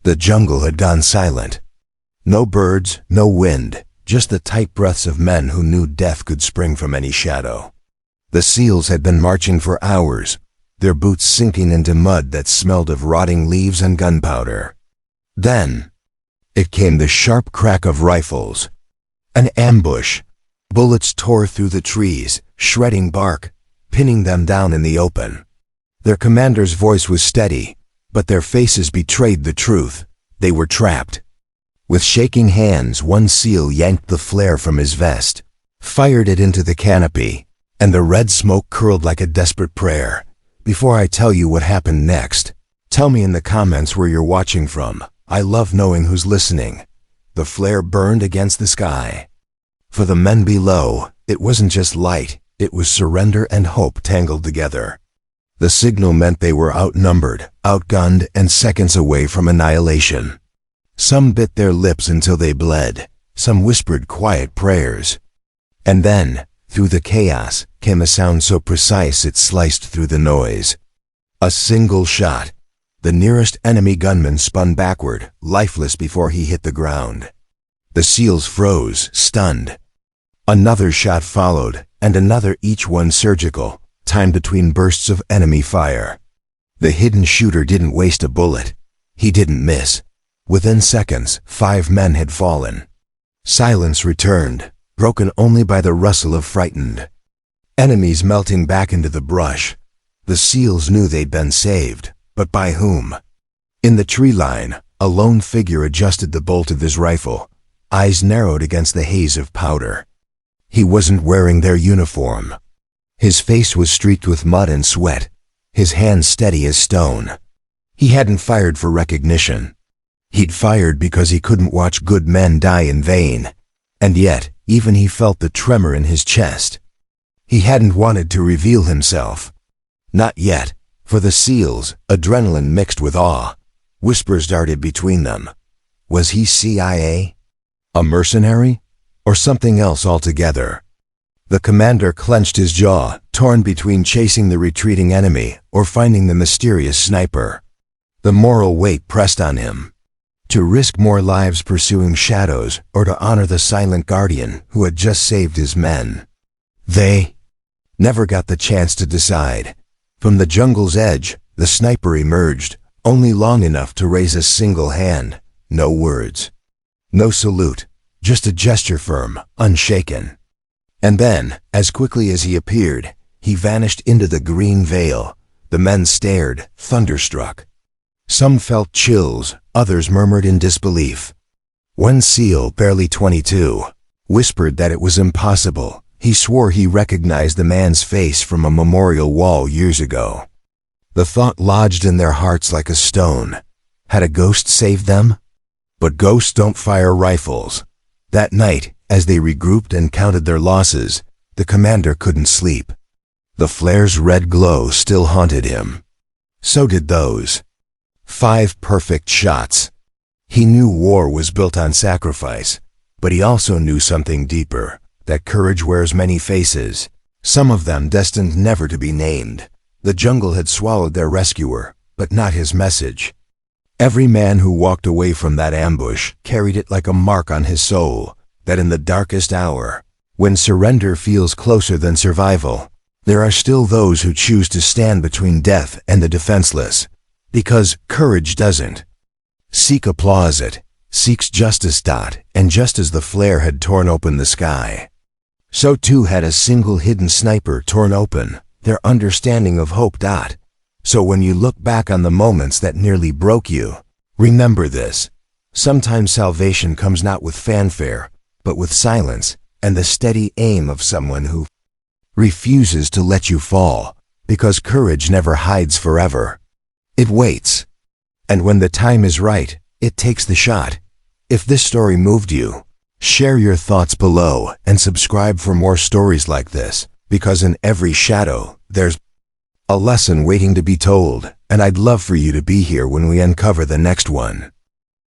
The jungle had gone silent. No birds, no wind, just the tight breaths of men who knew death could spring from any shadow. The seals had been marching for hours, their boots sinking into mud that smelled of rotting leaves and gunpowder. Then, it came the sharp crack of rifles. An ambush. Bullets tore through the trees, shredding bark, pinning them down in the open. Their commander's voice was steady, but their faces betrayed the truth. They were trapped. With shaking hands, one SEAL yanked the flare from his vest, fired it into the canopy, and the red smoke curled like a desperate prayer. Before I tell you what happened next, tell me in the comments where you're watching from. I love knowing who's listening. The flare burned against the sky. For the men below, it wasn't just light, it was surrender and hope tangled together. The signal meant they were outnumbered, outgunned, and seconds away from annihilation. Some bit their lips until they bled, some whispered quiet prayers. And then, through the chaos, came a sound so precise it sliced through the noise. A single shot. The nearest enemy gunman spun backward, lifeless before he hit the ground. The SEALs froze, stunned. Another shot followed, and another, each one surgical, timed between bursts of enemy fire. The hidden shooter didn't waste a bullet. He didn't miss. Within seconds, 5 men had fallen. Silence returned, broken only by the rustle of frightened enemies melting back into the brush. The SEALs knew they'd been saved, but by whom? In the tree line, a lone figure adjusted the bolt of his rifle, eyes narrowed against the haze of powder. He wasn't wearing their uniform. His face was streaked with mud and sweat, his hands steady as stone. He hadn't fired for recognition. He'd fired because he couldn't watch good men die in vain. And yet, even he felt the tremor in his chest. He hadn't wanted to reveal himself. Not yet. For the SEALs, adrenaline mixed with awe. Whispers darted between them. Was he CIA? A mercenary? Or something else altogether? The commander clenched his jaw, torn between chasing the retreating enemy or finding the mysterious sniper. The moral weight pressed on him. To risk more lives pursuing shadows or to honor the silent guardian who had just saved his men. They never got the chance to decide. From the jungle's edge, the sniper emerged, only long enough to raise a single hand. No words. No salute. Just a gesture firm, unshaken. And then, as quickly as he appeared, he vanished into the green veil. The men stared, thunderstruck. Some felt chills, others murmured in disbelief. One SEAL, barely 22, whispered that it was impossible. He swore he recognized the man's face from a memorial wall years ago. The thought lodged in their hearts like a stone. Had a ghost saved them? But ghosts don't fire rifles. That night, as they regrouped and counted their losses, the commander couldn't sleep. The flare's red glow still haunted him. So did those 5 perfect shots. He knew war was built on sacrifice, but he also knew something deeper, that courage wears many faces, some of them destined never to be named. The jungle had swallowed their rescuer, but not his message. Every man who walked away from that ambush carried it like a mark on his soul, that in the darkest hour, when surrender feels closer than survival, there are still those who choose to stand between death and the defenseless. Because courage doesn't seek applause, it seeks justice. And just as the flare had torn open the sky, so too had a single hidden sniper torn open their understanding of hope. So when you look back on the moments that nearly broke you, remember this. Sometimes salvation comes not with fanfare, but with silence and the steady aim of someone who refuses to let you fall, because courage never hides forever. It waits. And when the time is right, it takes the shot. If this story moved you, share your thoughts below and subscribe for more stories like this, because in every shadow, there's a lesson waiting to be told, and I'd love for you to be here when we uncover the next one.